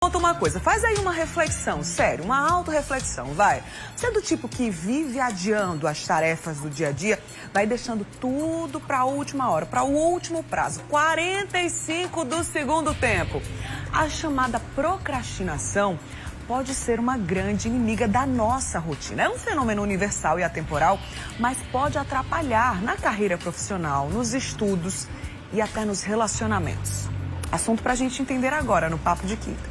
Conta uma coisa, faz aí uma reflexão, sério, uma autorreflexão, vai. Você é do tipo que vive adiando as tarefas do dia a dia, vai deixando tudo para a última hora, para o último prazo, 45 do segundo tempo. A chamada procrastinação pode ser uma grande inimiga da nossa rotina. É um fenômeno universal e atemporal, mas pode atrapalhar na carreira profissional, nos estudos e até nos relacionamentos. Assunto pra gente entender agora no Papo de Quinta.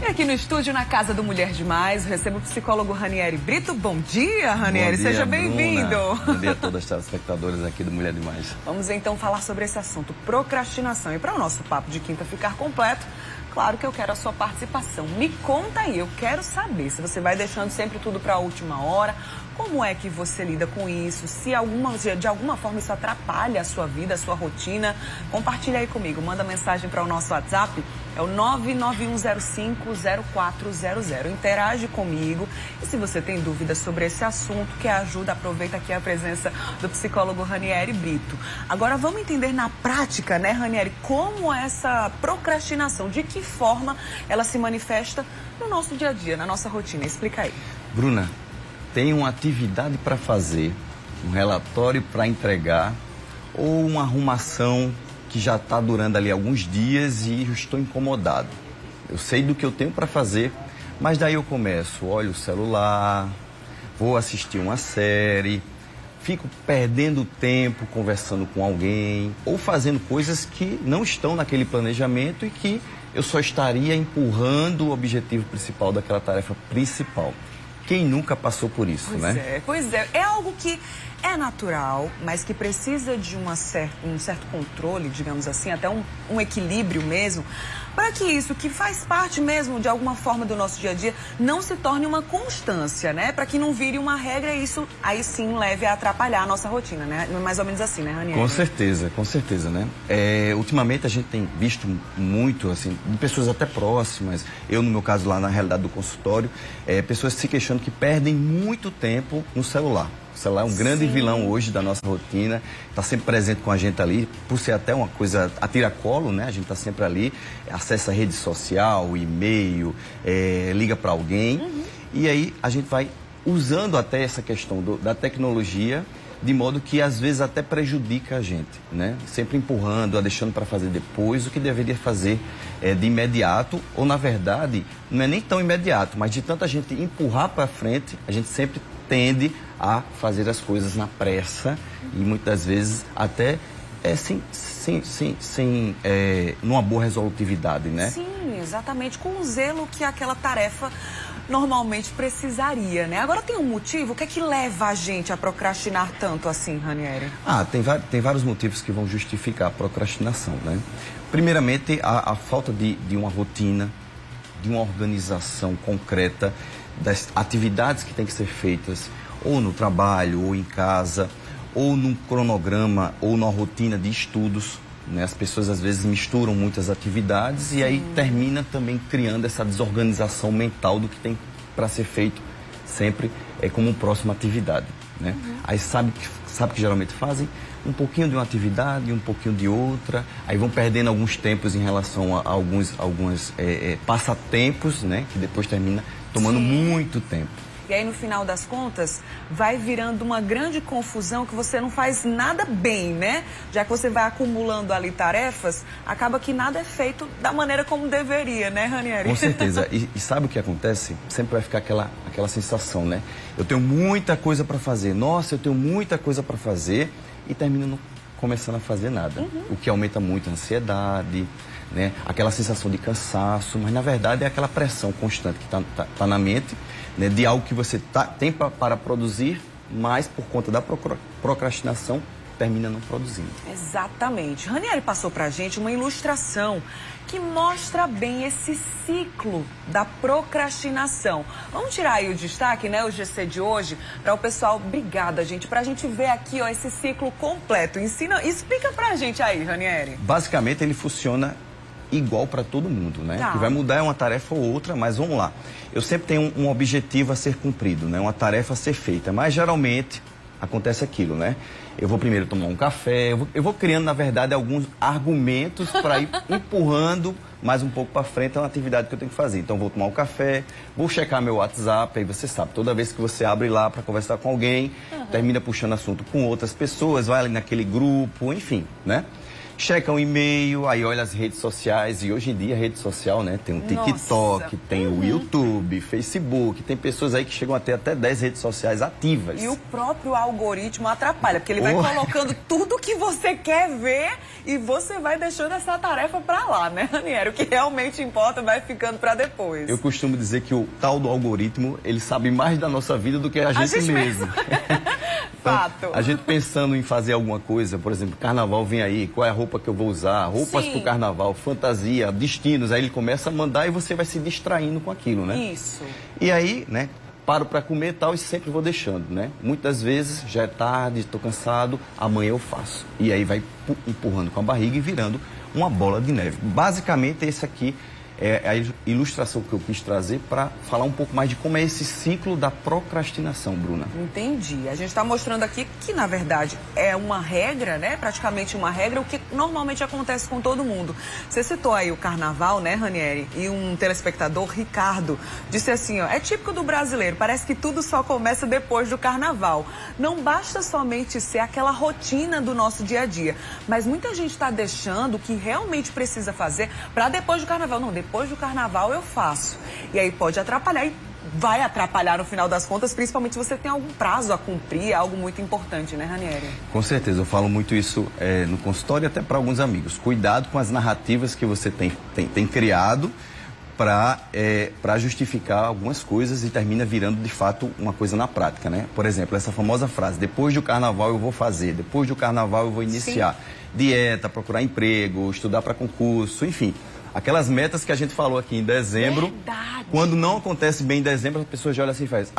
E aqui no estúdio, na Casa do Mulher Demais, recebo o psicólogo Ranieri Brito. Bom dia, Ranieri, seja bem-vindo. Bom dia a todos os telespectadores aqui do Mulher Demais. Vamos então falar sobre esse assunto, procrastinação. E para o nosso Papo de Quinta ficar completo, claro que eu quero a sua participação. Me conta aí, eu quero saber se você vai deixando sempre tudo para a última hora, como é que você lida com isso, se de alguma forma isso atrapalha a sua vida, a sua rotina. Compartilha aí comigo, manda mensagem para o nosso WhatsApp, é o 991050400. Interage comigo e se você tem dúvidas sobre esse assunto, que ajuda, aproveita aqui a presença do psicólogo Ranieri Brito. Agora vamos entender na prática, né, Ranieri, como essa procrastinação, de que forma ela se manifesta no nosso dia a dia, na nossa rotina. Explica aí. Bruna, tem uma atividade para fazer, um relatório para entregar ou uma arrumação que já está durando ali alguns dias e eu estou incomodado. Eu sei do que eu tenho para fazer, mas daí eu começo, olho o celular, vou assistir uma série, fico perdendo tempo conversando com alguém ou fazendo coisas que não estão naquele planejamento e que eu só estaria empurrando o objetivo principal daquela tarefa principal. Quem nunca passou por isso, né? Pois é. É algo que é natural, mas que precisa de um certo controle, digamos assim, até um equilíbrio mesmo, para que isso, que faz parte mesmo de alguma forma do nosso dia a dia, não se torne uma constância, né? Para que não vire uma regra e isso aí sim leve a atrapalhar a nossa rotina, né? Mais ou menos assim, né, Ranieri? Com certeza, né? Ultimamente a gente tem visto muito, assim, de pessoas até próximas, eu no meu caso lá na realidade do consultório, pessoas se queixando que perdem muito tempo no celular. O celular é um grande vilão hoje da nossa rotina, está sempre presente com a gente ali, por ser até uma coisa a tiracolo, né? A gente está sempre ali, acessa a rede social, e-mail, liga para alguém. E aí a gente vai usando até essa questão da tecnologia, de modo que às vezes até prejudica a gente, né? Sempre empurrando, deixando para fazer depois o que deveria fazer de imediato, ou na verdade, não é nem tão imediato, mas de tanta gente empurrar para frente, a gente sempre tende a fazer as coisas na pressa e muitas vezes até sem numa boa resolutividade, né? Sim, exatamente, com o zelo que aquela tarefa normalmente precisaria, né? Agora tem um motivo, o que é que leva a gente a procrastinar tanto assim, Ranieri? Tem vários motivos que vão justificar a procrastinação, né? Primeiramente, a falta de uma rotina, de uma organização concreta das atividades que têm que ser feitas ou no trabalho, ou em casa, ou num cronograma, ou numa rotina de estudos, né? As pessoas às vezes misturam muitas atividades e aí termina também criando essa desorganização mental do que tem para ser feito sempre como próxima atividade, né? Aí sabe que geralmente fazem um pouquinho de uma atividade, um pouquinho de outra, aí vão perdendo alguns tempos em relação a alguns passatempos, né? Que depois termina tomando muito tempo. E aí, no final das contas, vai virando uma grande confusão que você não faz nada bem, né? Já que você vai acumulando ali tarefas, acaba que nada é feito da maneira como deveria, né, Ranieri? Com certeza. E sabe o que acontece? Sempre vai ficar aquela sensação, né? Eu tenho muita coisa para fazer. Nossa, eu tenho muita coisa para fazer e termino não começando a fazer nada. O que aumenta muito a ansiedade, né? Aquela sensação de cansaço, mas na verdade é aquela pressão constante que tá na mente, né? De algo que você tem para produzir, mas por conta da procrastinação termina não produzindo. Exatamente. Ranieri passou pra gente uma ilustração que mostra bem esse ciclo da procrastinação. Vamos tirar aí o destaque, né, o GC de hoje, para o pessoal. Obrigada, gente, pra gente ver aqui, ó, esse ciclo completo. Explica pra gente aí, Ranieri. Basicamente, ele funciona igual para todo mundo, né? Tá. O que vai mudar é uma tarefa ou outra, mas vamos lá. Eu sempre tenho um objetivo a ser cumprido, né? Uma tarefa a ser feita, mas geralmente acontece aquilo, né? Eu vou primeiro tomar um café, eu vou criando, na verdade, alguns argumentos para ir empurrando mais um pouco para frente. É uma atividade que eu tenho que fazer. Então, vou tomar um café, vou checar meu WhatsApp, aí você sabe, toda vez que você abre lá para conversar com alguém, termina puxando assunto com outras pessoas, vai ali naquele grupo, enfim, né? Checa um e-mail, aí olha as redes sociais, e hoje em dia a rede social, né? Tem o TikTok, tem o YouTube, Facebook, tem pessoas aí que chegam a ter até 10 redes sociais ativas. E o próprio algoritmo atrapalha, porque ele vai colocando tudo que você quer ver e você vai deixando essa tarefa pra lá, né, Ranieri? O que realmente importa vai ficando pra depois. Eu costumo dizer que o tal do algoritmo, ele sabe mais da nossa vida do que a gente mesmo. Fato. A gente pensando em fazer alguma coisa, por exemplo, carnaval vem aí, qual é a roupa que eu vou usar, roupas pro carnaval, fantasia, destinos, aí ele começa a mandar e você vai se distraindo com aquilo, né? Isso. E aí, né, paro para comer e tal e sempre vou deixando, né? Muitas vezes já é tarde, estou cansado, amanhã eu faço. E aí vai empurrando com a barriga e virando uma bola de neve. Basicamente, esse aqui é a ilustração que eu quis trazer para falar um pouco mais de como é esse ciclo da procrastinação, Bruna. Entendi. A gente está mostrando aqui que, na verdade, é uma regra, né? Praticamente uma regra, o que normalmente acontece com todo mundo. Você citou aí o carnaval, né, Ranieri? E um telespectador, Ricardo, disse assim, ó, é típico do brasileiro, parece que tudo só começa depois do carnaval. Não basta somente ser aquela rotina do nosso dia a dia, mas muita gente está deixando o que realmente precisa fazer para depois do carnaval. Não, depois do carnaval eu faço. E aí pode atrapalhar e vai atrapalhar no final das contas, principalmente se você tem algum prazo a cumprir, é algo muito importante, né, Ranieri? Com certeza, eu falo muito isso no consultório e até para alguns amigos. Cuidado com as narrativas que você tem criado para justificar algumas coisas e termina virando, de fato, uma coisa na prática, né? Por exemplo, essa famosa frase, depois do carnaval eu vou fazer, depois do carnaval eu vou iniciar. Sim. Dieta, procurar emprego, estudar para concurso, enfim. Aquelas metas que a gente falou aqui em dezembro, verdade. Quando não acontece bem em dezembro, as pessoas já olham assim e fazem,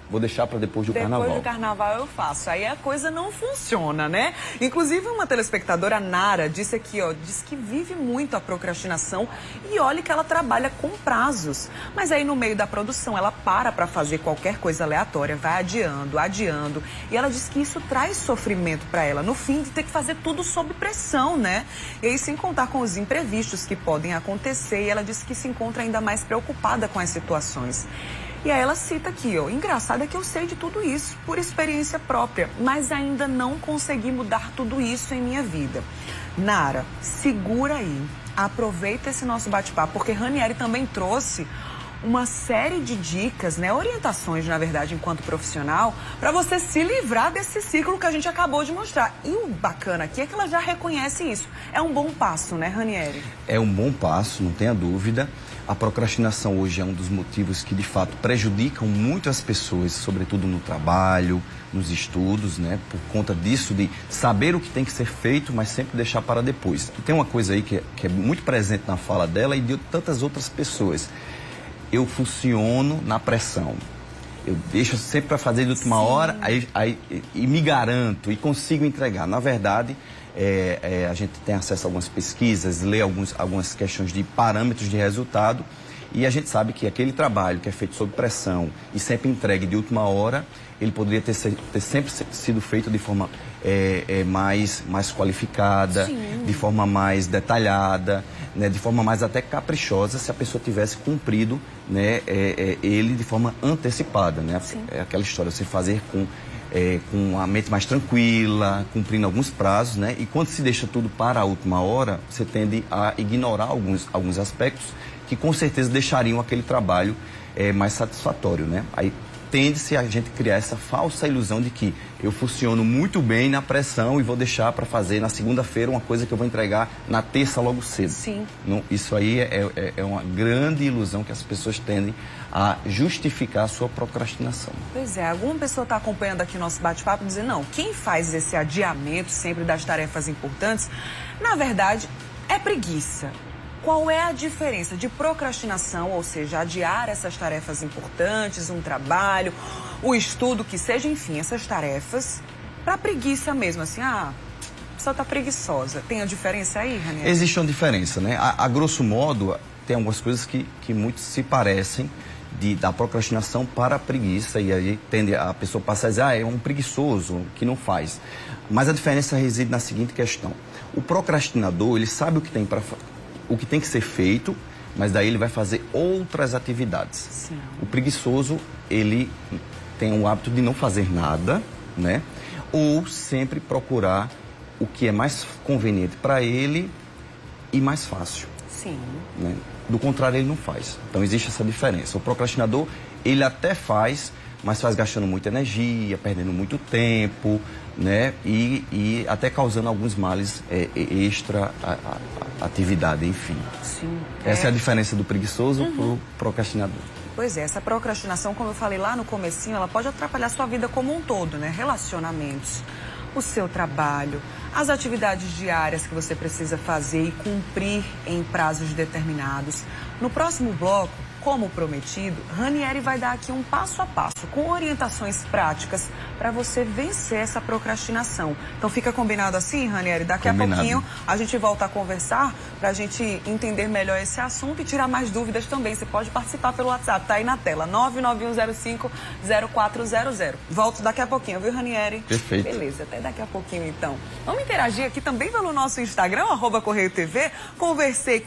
vou deixar para depois do carnaval. Depois do carnaval eu faço. Aí a coisa não funciona, né? Inclusive, uma telespectadora, Nara, disse aqui, ó, diz que vive muito a procrastinação e olha que ela trabalha com prazos. Mas aí no meio da produção, ela para fazer qualquer coisa aleatória, vai adiando. E ela diz que isso traz sofrimento para ela, no fim de ter que fazer tudo sob pressão, né? E aí, sem contar com os imprevistos que podem acontecer, e ela diz que se encontra ainda mais preocupada com as situações. E aí ela cita aqui, ó, engraçado é que eu sei de tudo isso por experiência própria, mas ainda não consegui mudar tudo isso em minha vida. Nara, segura aí, aproveita esse nosso bate-papo, porque Ranieri também trouxe uma série de dicas, né, orientações, na verdade, enquanto profissional, para você se livrar desse ciclo que a gente acabou de mostrar. E o bacana aqui é que ela já reconhece isso. É um bom passo, né, Ranieri? É um bom passo, não tenha dúvida. A procrastinação hoje é um dos motivos que, de fato, prejudicam muito as pessoas, sobretudo no trabalho, nos estudos, né? Por conta disso, de saber o que tem que ser feito, mas sempre deixar para depois. E tem uma coisa aí que é muito presente na fala dela e de tantas outras pessoas. Eu funciono na pressão. Eu deixo sempre para fazer de última hora e me garanto e consigo entregar. Na verdade, a gente tem acesso a algumas pesquisas, lê algumas questões de parâmetros de resultado e a gente sabe que aquele trabalho que é feito sob pressão e sempre entregue de última hora, ele poderia ter sempre sido feito de forma mais qualificada, sim, de forma mais detalhada, né, de forma mais até caprichosa, se a pessoa tivesse cumprido, né, ele de forma antecipada, né? É aquela história, você fazer com a mente mais tranquila, cumprindo alguns prazos, né? E quando se deixa tudo para a última hora, você tende a ignorar alguns aspectos que com certeza deixariam aquele trabalho mais satisfatório, né? Aí tende-se a gente criar essa falsa ilusão de que eu funciono muito bem na pressão e vou deixar para fazer na segunda-feira uma coisa que eu vou entregar na terça logo cedo. Sim. Não, isso aí é uma grande ilusão que as pessoas tendem a justificar a sua procrastinação. Pois é, alguma pessoa está acompanhando aqui o nosso bate-papo e dizendo, não, quem faz esse adiamento sempre das tarefas importantes, na verdade, é preguiça. Qual é a diferença de procrastinação, ou seja, adiar essas tarefas importantes, um trabalho, o estudo, que seja, enfim, essas tarefas, para preguiça mesmo, assim, a pessoa está preguiçosa. Tem a diferença aí, Ranieri? Existe uma diferença, né? A grosso modo, tem algumas coisas que muito se parecem da procrastinação para a preguiça, e aí tende a pessoa passar a dizer, é um preguiçoso que não faz. Mas a diferença reside na seguinte questão: o procrastinador, ele sabe o que tem que ser feito, mas daí ele vai fazer outras atividades. Sim. O preguiçoso, ele tem o hábito de não fazer nada, né? Ou sempre procurar o que é mais conveniente para ele e mais fácil. Sim. Né? Do contrário, ele não faz. Então, existe essa diferença. O procrastinador, ele até faz, mas faz gastando muita energia, perdendo muito tempo, né? E até causando alguns males extra atividade, enfim. Sim. Essa é a diferença do preguiçoso pro procrastinador. Pois é, essa procrastinação, como eu falei lá no comecinho, ela pode atrapalhar a sua vida como um todo, né? Relacionamentos, o seu trabalho, as atividades diárias que você precisa fazer e cumprir em prazos determinados. No próximo bloco, como prometido, Ranieri vai dar aqui um passo a passo, com orientações práticas, para você vencer essa procrastinação. Então fica combinado assim, Ranieri? Daqui Combinado. a pouquinho a gente volta a conversar para a gente entender melhor esse assunto e tirar mais dúvidas também. Você pode participar pelo WhatsApp, tá aí na tela, 991050400. Volto daqui a pouquinho, viu, Ranieri? Perfeito. Beleza, até daqui a pouquinho então. Vamos interagir aqui também pelo nosso Instagram, @CorreioTV. Conversei com